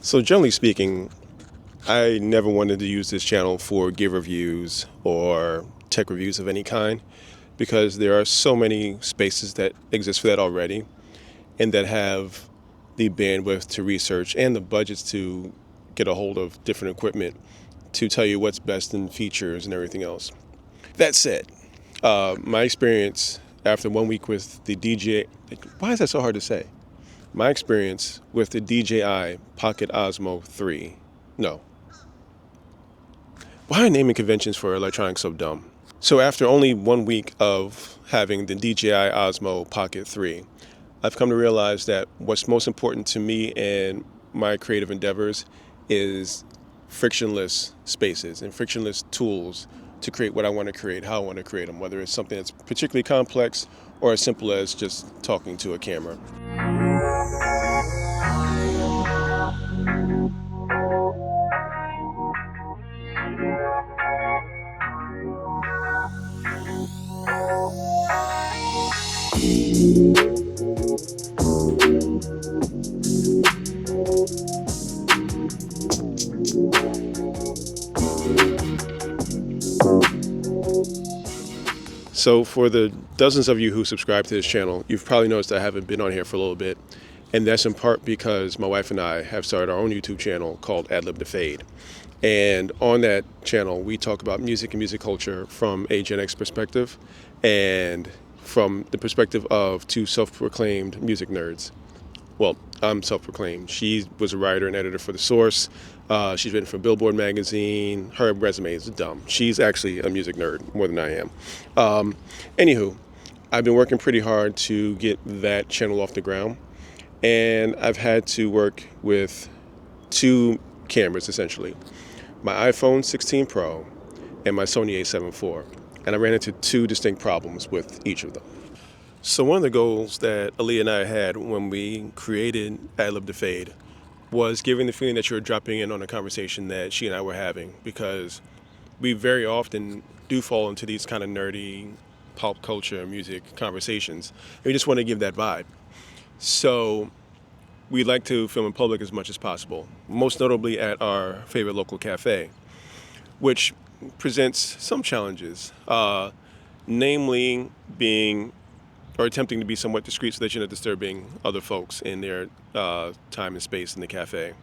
So generally speaking, I never wanted to use this channel for gear reviews or tech reviews of any kind because there are so many spaces that exist for that already and that have the bandwidth to research and the budgets to get a hold of different equipment to tell you what's best in features and everything else. That said, my experience after 1 week with the DJI, why is that so hard to say? My experience with the DJI Pocket Osmo 3, no. Why are naming conventions for electronics so dumb? So after only 1 week of having the DJI Osmo Pocket 3, I've come to realize that what's most important to me and my creative endeavors is frictionless spaces and frictionless tools to create what I want to create, how I want to create them, whether it's something that's particularly complex or as simple as just talking to a camera. So for the dozens of you who subscribe to this channel, you've probably noticed I haven't been on here for a little bit. And that's in part because my wife and I have started our own YouTube channel called Adlib to Fade. And on that channel, we talk about music and music culture from a Gen X perspective and from the perspective of two self-proclaimed music nerds. Well, I'm self-proclaimed. She was a writer and editor for The Source. She's written for Billboard magazine. Her resume is dumb. She's actually a music nerd more than I am. Anywho, I've been working pretty hard to get that channel off the ground. And I've had to work with two cameras, essentially. My iPhone 16 Pro and my Sony a7 IV. And I ran into two distinct problems with each of them. So one of the goals that Aaliyah and I had when we created Adlib to Fade was giving the feeling that you were dropping in on a conversation that she and I were having, because we very often do fall into these kind of nerdy pop culture music conversations. And we just want to give that vibe. So we like to film in public as much as possible, most notably at our favorite local cafe, which presents some challenges, namely being or attempting to be somewhat discreet so that you're not disturbing other folks in their time and space in the cafe.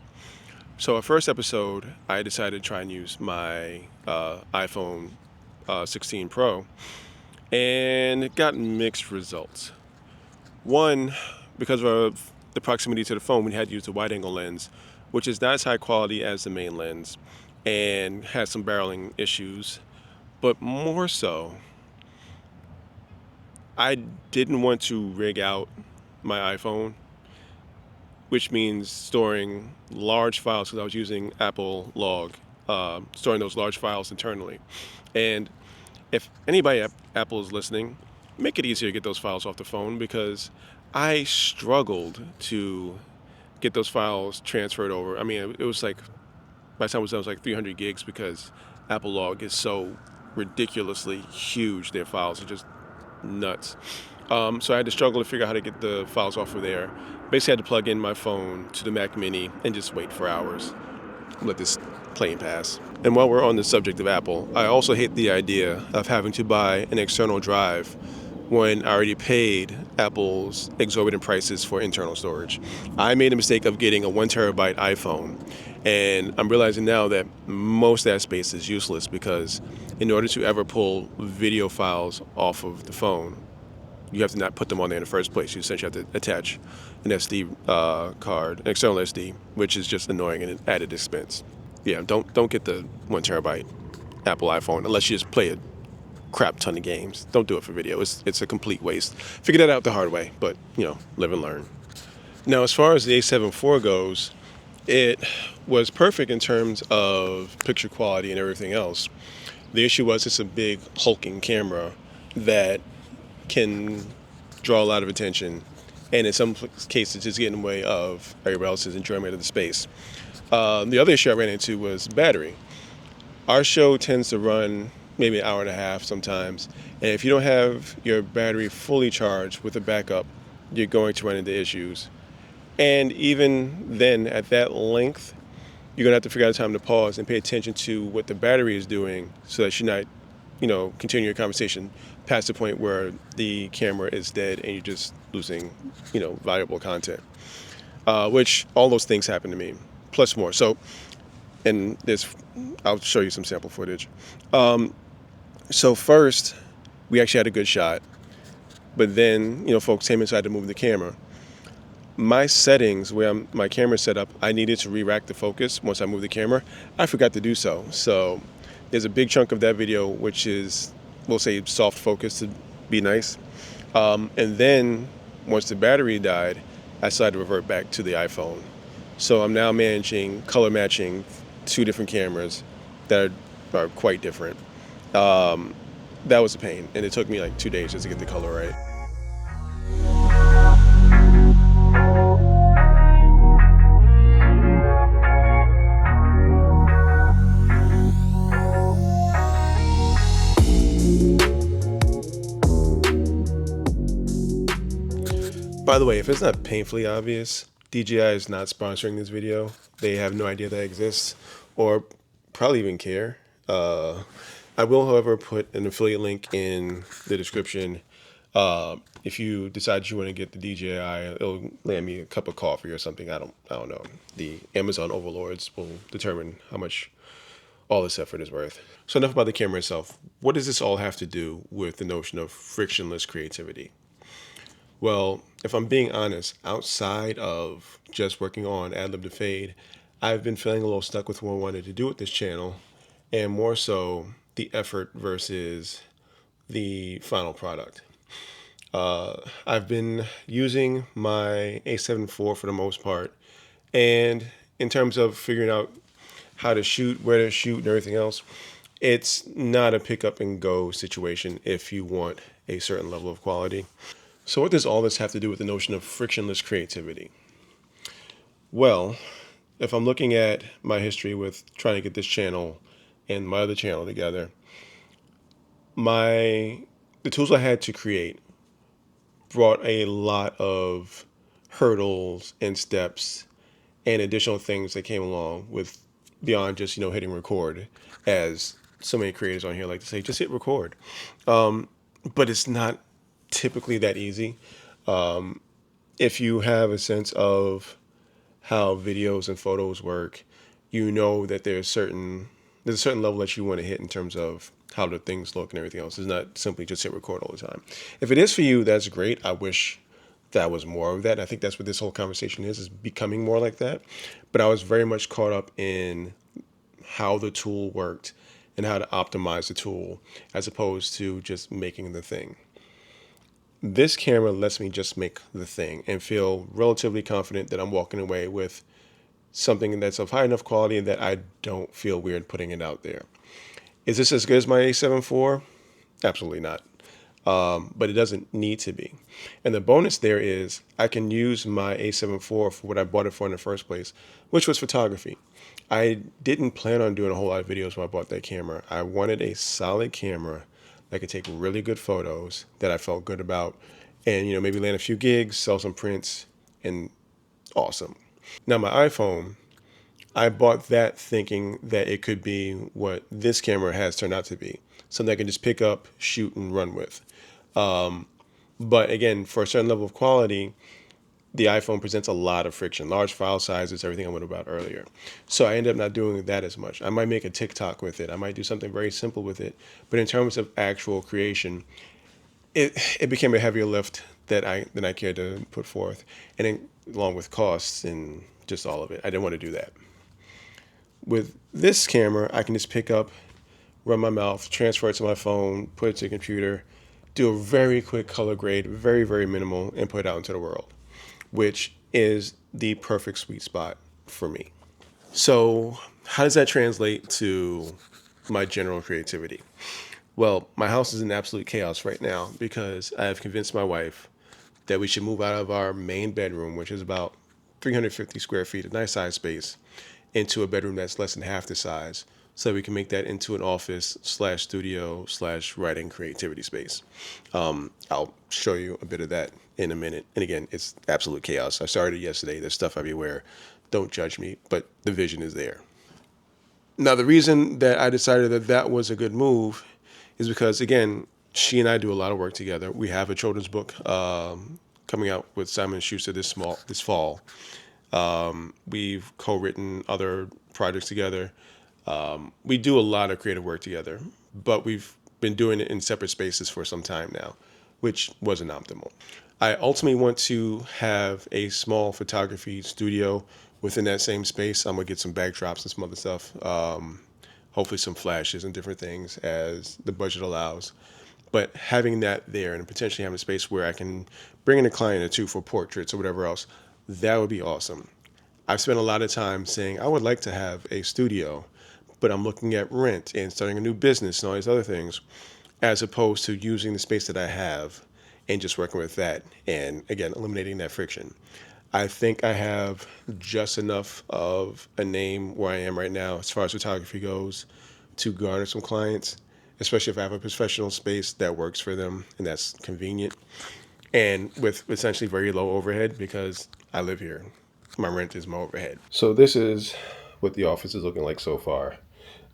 So our first episode, I decided to try and use my iPhone 16 Pro, and it got mixed results. One, because of the proximity to the phone, we had to use the wide-angle lens, which is not as high quality as the main lens and has some barreling issues. But more so, I didn't want to rig out my iPhone, which means storing large files, because I was using Apple Log, storing those large files internally. And if anybody at Apple is listening, make it easier to get those files off the phone, because I struggled to get those files transferred over. I mean, it was like, by the time it was done, it was like 300 gigs, because Apple Log is so ridiculously huge. Their files are just nuts. So I had to struggle to figure out how to get the files off of there. Basically, I had to plug in my phone to the Mac Mini and just wait for hours. Let this plane pass. And while we're on the subject of Apple, I also hate the idea of having to buy an external drive when I already paid Apple's exorbitant prices for internal storage. I made a mistake of getting a 1 terabyte iPhone, and I'm realizing now that most of that space is useless, because in order to ever pull video files off of the phone, you have to not put them on there in the first place. You essentially have to attach an SD card, an external SD, which is just annoying and an added expense. Yeah, don't get the 1 terabyte Apple iPhone unless you just play a crap ton of games. Don't do it for video. It's a complete waste. Figure that out the hard way, but live and learn. Now, as far as the A7 IV goes, it was perfect in terms of picture quality and everything else. The issue was it's a big hulking camera that can draw a lot of attention, and in some cases just get in the way of everybody else's enjoyment of the space. The other issue I ran into was battery. Our show tends to run maybe an hour and a half sometimes, and if you don't have your battery fully charged with a backup, you're going to run into issues. And even then, at that length, you're gonna have to figure out a time to pause and pay attention to what the battery is doing, so that you're not, continue your conversation past the point where the camera is dead and you're just losing, valuable content. Which all those things happen to me, plus more. So, and this, I'll show you some sample footage. So first, we actually had a good shot, but then folks came inside to move the camera. My settings, where my camera set up, I needed to re-rack the focus once I moved the camera. I forgot to do so. So there's a big chunk of that video which is, we'll say, soft focus to be nice. And then once the battery died, I decided to revert back to the iPhone. So I'm now managing color matching two different cameras that are quite different. That was a pain, and it took me like 2 days just to get the color right. By the way, if it's not painfully obvious, DJI is not sponsoring this video. They have no idea that exists, or probably even care. I will, however, put an affiliate link in the description. If you decide you want to get the DJI, it'll land me a cup of coffee or something. I don't know. The Amazon overlords will determine how much all this effort is worth. So enough about the camera itself. What does this all have to do with the notion of frictionless creativity? Well, if I'm being honest, outside of just working on Ad Lib to Fade, I've been feeling a little stuck with what I wanted to do with this channel, and more so the effort versus the final product. I've been using my A7 IV for the most part, and in terms of figuring out how to shoot, where to shoot, and everything else, it's not a pick up and go situation if you want a certain level of quality. So what does all this have to do with the notion of frictionless creativity? Well, if I'm looking at my history with trying to get this channel and my other channel together, the tools I had to create brought a lot of hurdles and steps and additional things that came along with beyond just hitting record, as so many creators on here like to say, just hit record. But it's not typically that easy. If you have a sense of how videos and photos work, you know that there's a certain level that you want to hit in terms of how the things look and everything else. It's not simply just hit record all the time. If it is for you, that's great. I wish that was more of that. I think that's what this whole conversation is becoming more like that. But I was very much caught up in how the tool worked and how to optimize the tool as opposed to just making the thing. This camera lets me just make the thing and feel relatively confident that I'm walking away with something that's of high enough quality that I don't feel weird putting it out there. Is this as good as my A7 IV? Absolutely not. But it doesn't need to be. And the bonus there is I can use my A7 IV for what I bought it for in the first place, which was photography. I didn't plan on doing a whole lot of videos when I bought that camera. I wanted a solid camera that could take really good photos that I felt good about, and maybe land a few gigs, sell some prints, and awesome. Now my iPhone, I bought that thinking that it could be what this camera has turned out to be, something I can just pick up, shoot, and run with. But again, for a certain level of quality, the iPhone presents a lot of friction, large file sizes, everything I went about earlier. So I ended up not doing that as much. I might make a TikTok with it. I might do something very simple with it. But in terms of actual creation, it became a heavier lift than I cared to put forth. And along with costs and just all of it, I didn't want to do that. With this camera, I can just pick up, run my mouth, transfer it to my phone, put it to the computer, do a very quick color grade, very, very minimal, and put it out into the world, which is the perfect sweet spot for me. So how does that translate to my general creativity? Well, my house is in absolute chaos right now because I have convinced my wife that we should move out of our main bedroom, which is about 350 square feet, a nice size space, into a bedroom that's less than half the size, so we can make that into an office /studio/writing creativity space. I'll show you a bit of that in a minute. And again, it's absolute chaos. I started it yesterday. There's stuff everywhere. Don't judge me, but the vision is there. Now, the reason that I decided that that was a good move is because, again, she and I do a lot of work together. We have a children's book coming out with Simon & Schuster this fall. We've co-written other projects together. We do a lot of creative work together, but we've been doing it in separate spaces for some time now, which wasn't optimal. I ultimately want to have a small photography studio within that same space. I'm gonna get some backdrops and some other stuff. Hopefully some flashes and different things as the budget allows. But having that there and potentially having a space where I can bring in a client or two for portraits or whatever else, that would be awesome. I've spent a lot of time saying I would like to have a studio, but I'm looking at rent and starting a new business and all these other things, as opposed to using the space that I have and just working with that and, again, eliminating that friction. I think I have just enough of a name where I am right now as far as photography goes to garner some clients, especially if I have a professional space that works for them and that's convenient and with essentially very low overhead because I live here. My rent is my overhead. So this is what the office is looking like so far.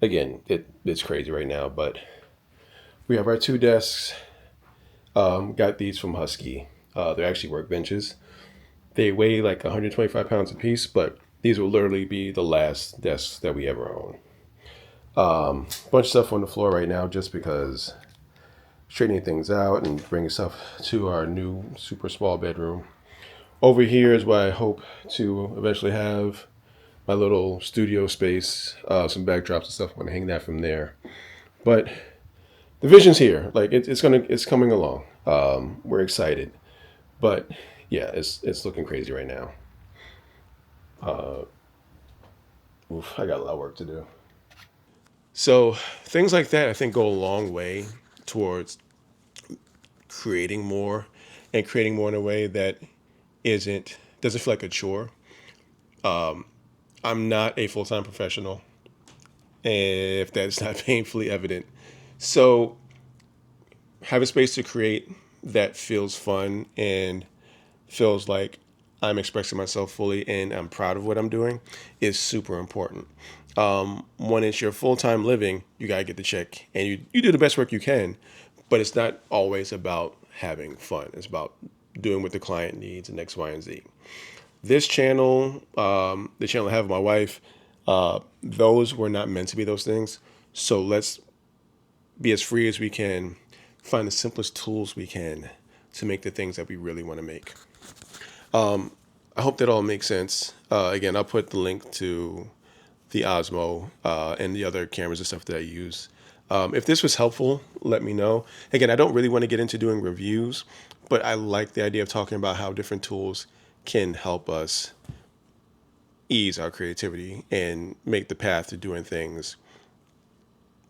Again, it's crazy right now, but we have our 2 desks. Got these from Husky. They're actually workbenches. They weigh like 125 pounds a piece, but these will literally be the last desks that we ever own. Bunch of stuff on the floor right now just because straightening things out and bringing stuff to our new super small bedroom. Over here is where I hope to eventually have my little studio space, some backdrops and stuff. I'm gonna hang that from there. But the vision's here. Like it's coming along. We're excited, but yeah, it's looking crazy right now. I got a lot of work to do. So things like that, I think, go a long way towards creating more and creating more in a way that doesn't feel like a chore. I'm not a full-time professional, if that's not painfully evident. So have a space to create that feels fun and feels like I'm expressing myself fully and I'm proud of what I'm doing is super important. When it's your full-time living, you got to get the check and you do the best work you can, but it's not always about having fun. It's about doing what the client needs and X, Y, and Z. This channel, the channel I have with my wife, those were not meant to be those things. So let's be as free as we can, find the simplest tools we can to make the things that we really want to make. I hope that all makes sense. Again, I'll put the link to the Osmo and the other cameras and stuff that I use. If this was helpful, let me know. Again, I don't really want to get into doing reviews, but I like the idea of talking about how different tools can help us ease our creativity and make the path to doing things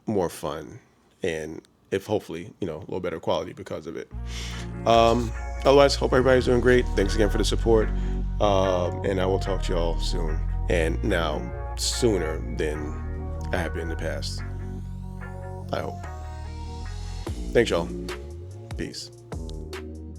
more fun and if hopefully, a little better quality because of it. Otherwise, hope everybody's doing great. Thanks again for the support. And I will talk to y'all soon. And now, sooner than I have been in the past. I hope. Thanks, y'all. Peace.